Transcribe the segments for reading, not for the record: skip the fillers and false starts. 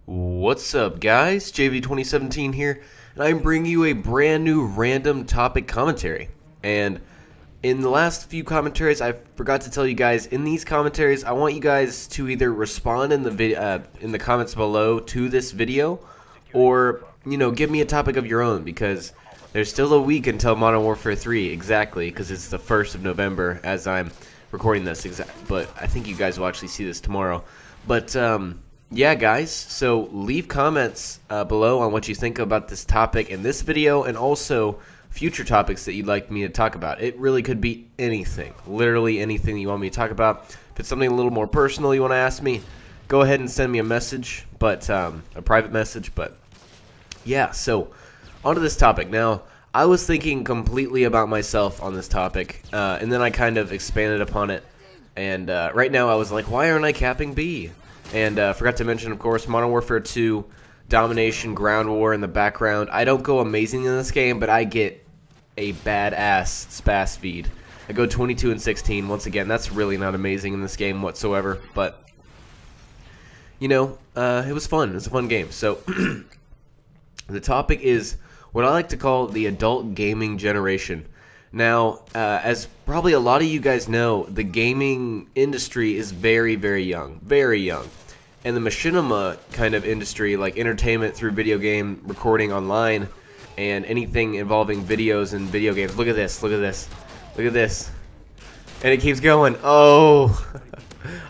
What's up, guys? JV2017 here, and I'm bringing you a brand new random topic commentary. And in the last few commentaries, I forgot to tell you guys, in these commentaries, I want you guys to either respond in the comments below to this video, or give me a topic of your own, because there's still a week until Modern Warfare 3, exactly, because it's the 1st of November as I'm recording this. But I think you guys will actually see this tomorrow. But yeah, guys, so leave comments below on what you think about this topic in this video, and also future topics that you'd like me to talk about. It really could be anything, literally anything you want me to talk about. If it's something a little more personal you want to ask me, go ahead and send me a message, but a private message. But yeah, so onto this topic. Now, I was thinking completely about myself on this topic, and then I kind of expanded upon it, and right now I was like, why aren't I capping B? And forgot to mention, of course, Modern Warfare 2, Domination, Ground War in the background. I don't go amazing in this game, but I get a badass SPAS feed. I go 22 and 16. Once again, that's really not amazing in this game whatsoever, but it was fun. It was a fun game. So the topic is what I like to call the adult gaming generation. Now, as probably a lot of you guys know, the gaming industry is very, very young. Very young. And the machinima kind of industry, like entertainment through video game recording online and anything involving videos and video games. Look at this. Look at this. Look at this. And it keeps going. Oh.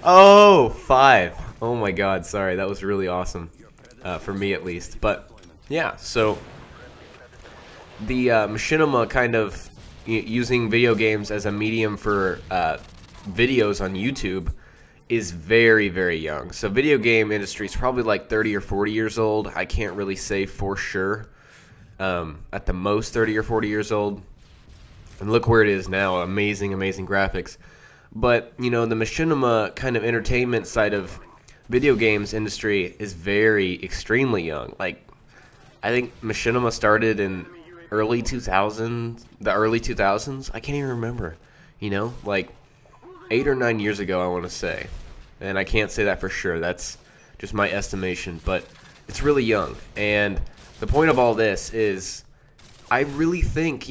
Oh, 5. Oh my god, sorry. That was really awesome. For me at least. But, yeah, so the machinima kind of using video games as a medium for videos on YouTube is very, very young. So video game industry is probably like 30 or 40 years old. I can't really say for sure. At the most 30 or 40 years old. And look where it is now. Amazing, amazing graphics. But, the machinima kind of entertainment side of video games industry is very, extremely young. Like, I think machinima started in the early 2000s. I can't even remember, like 8 or 9 years ago, I want to say, and I can't say that for sure. That's just my estimation, but it's really young. And the point of all this is, I really think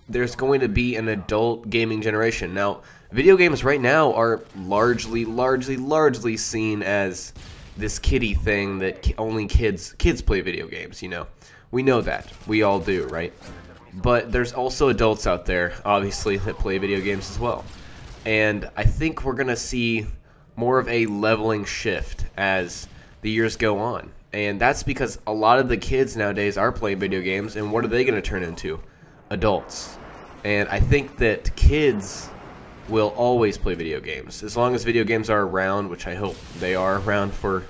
there's going to be an adult gaming generation. Now, video games right now are largely seen as this kiddie thing that only kids play video games. We know that. We all do, right? But there's also adults out there, obviously, that play video games as well. And I think we're going to see more of a leveling shift as the years go on. And that's because a lot of the kids nowadays are playing video games, and what are they going to turn into? Adults. And I think that kids will always play video games. As long as video games are around, which I hope they are around for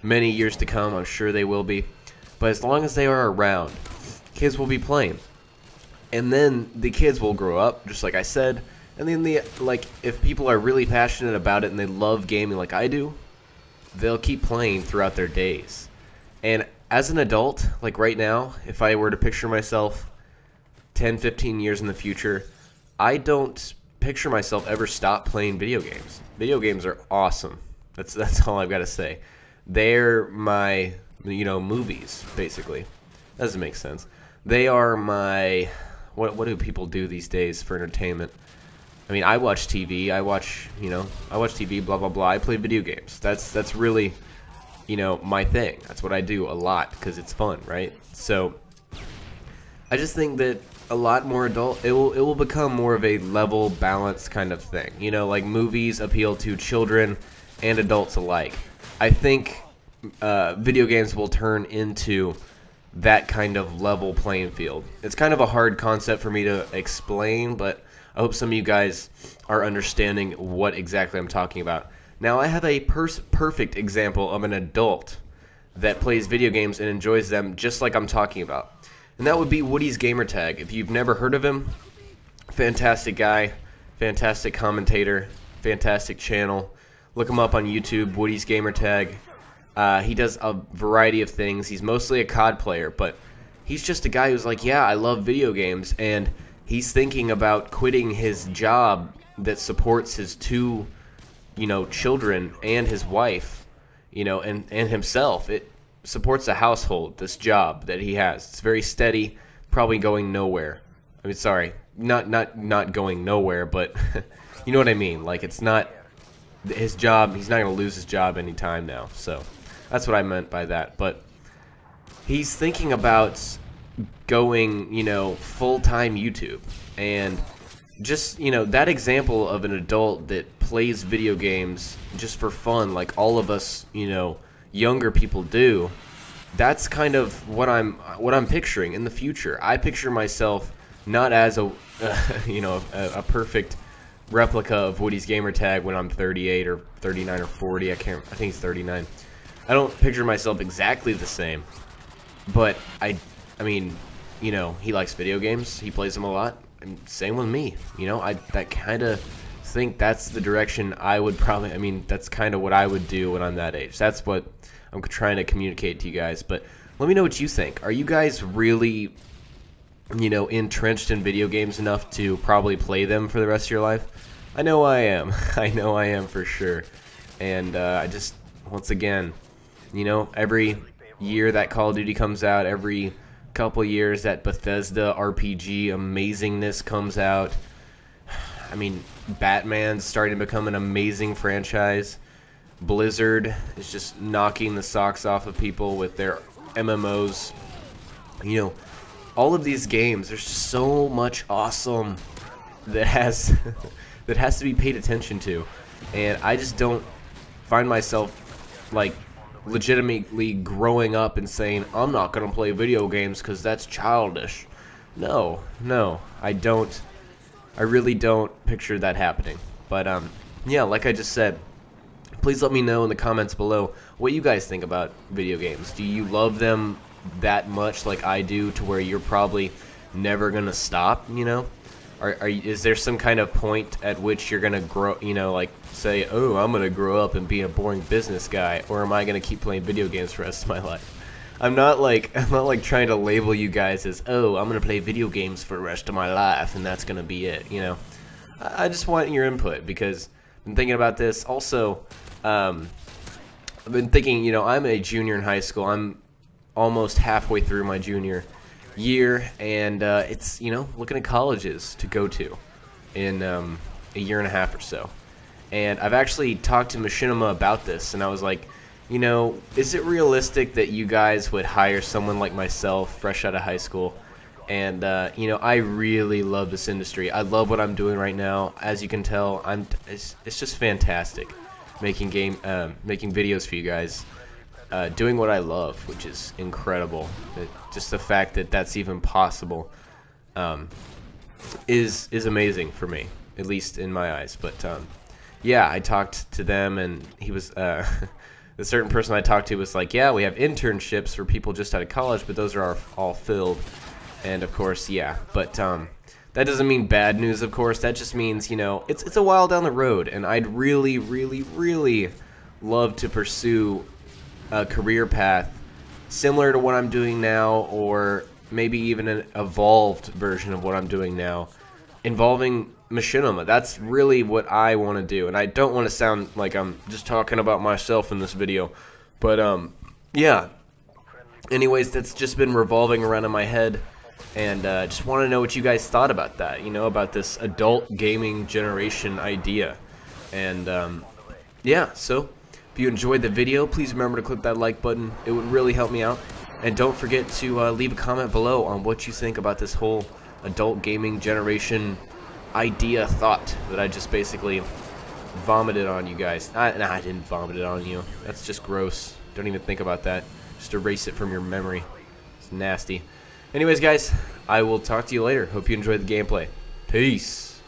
many years to come. I'm sure they will be. But as long as they are around, kids will be playing. And then the kids will grow up, just like I said. And then, if people are really passionate about it and they love gaming like I do, they'll keep playing throughout their days. And as an adult, like right now, if I were to picture myself 10, 15 years in the future, I don't picture myself ever stop playing video games. Video games are awesome. That's all I've got to say. They're my movies, basically. That doesn't make sense. They are my... What do people do these days for entertainment? I mean, I watch TV. I watch TV, blah, blah, blah. I play video games. That's really, my thing. That's what I do a lot because it's fun, right? So, I just think that a lot more adult... It will become more of a level, balanced kind of thing. Like movies appeal to children and adults alike. I think video games will turn into that kind of level playing field. It's kind of a hard concept for me to explain, but I hope some of you guys are understanding what exactly I'm talking about. Now, I have a perfect example of an adult that plays video games and enjoys them just like I'm talking about. And that would be Woody's Gamertag. If you've never heard of him, fantastic guy, fantastic commentator, fantastic channel. Look him up on YouTube, Woody's Gamertag. He does a variety of things. He's mostly a COD player, but he's just a guy who's like, yeah, I love video games, and he's thinking about quitting his job that supports his two, children and his wife, you know, and himself. It supports a household, this job that he has. It's very steady, probably going nowhere. I mean, sorry, not going nowhere, but you know what I mean. Like, it's not his job. He's not going to lose his job anytime now. So that's what I meant by that. But he's thinking about going, you know, full-time YouTube. And just, you know, that example of an adult that plays video games just for fun, like all of us, you know, younger people do. That's kind of what I'm picturing in the future. I picture myself not as a you know, a perfect replica of Woody's gamertag when I'm 38 or 39 or 40. I think he's 39. I don't picture myself exactly the same, but I mean, you know, he likes video games. He plays them a lot. And same with me. You know, I kind of think that's the direction I would probably. I mean, that's kind of what I would do when I'm that age. That's what I'm trying to communicate to you guys. But let me know what you think. Are you guys really, you know, entrenched in video games enough to probably play them for the rest of your life? I know I am. I know I am for sure. And I just, once again, you know, every year that Call of Duty comes out, every couple years that Bethesda RPG amazingness comes out. I mean, Batman's starting to become an amazing franchise. Blizzard is just knocking the socks off of people with their MMOs. You know, all of these games, there's just so much awesome that has that has to be paid attention to, and I just don't find myself like legitimately growing up and saying I'm not gonna play video games because that's childish. No, I don't. I really don't picture that happening. But yeah, like I just said, please let me know in the comments below what you guys think about video games. Do you love them that much like I do, to where you're probably never gonna stop? You know, is there some kind of point at which you're gonna grow? You know, like say, oh, I'm gonna grow up and be a boring business guy, or am I gonna keep playing video games for the rest of my life? I'm not like trying to label you guys as, oh, I'm gonna play video games for the rest of my life and that's gonna be it. You know, I just want your input because I've been thinking about this. Also, I've been thinking, you know, I'm a junior in high school. I'm almost halfway through my junior year, and it's, you know, looking at colleges to go to in a year and a half or so. And I've actually talked to Machinima about this, and I was like, you know, is it realistic that you guys would hire someone like myself, fresh out of high school? And you know, I really love this industry. I love what I'm doing right now. As you can tell, it's just fantastic making videos for you guys, doing what I love, which is incredible. Just the fact that that's even possible is amazing for me, at least in my eyes. But yeah, I talked to them, and he was the certain person I talked to was like, yeah, we have internships for people just out of college, but those are all filled. And of course, yeah, but that doesn't mean bad news, of course. That just means, you know, it's a while down the road, and I'd really, really, really love to pursue a career path similar to what I'm doing now, or maybe even an evolved version of what I'm doing now, involving machinima. That's really what I want to do, and I don't want to sound like I'm just talking about myself in this video, but yeah. Anyways, that's just been revolving around in my head, and just want to know what you guys thought about that, you know, about this adult gaming generation idea. And yeah, so if you enjoyed the video, please remember to click that like button. It would really help me out. And don't forget to leave a comment below on what you think about this whole adult gaming generation idea thought that I just basically vomited on you guys. Nah, I didn't vomit it on you. That's just gross. Don't even think about that. Just erase it from your memory. It's nasty. Anyways, guys, I will talk to you later. Hope you enjoyed the gameplay. Peace.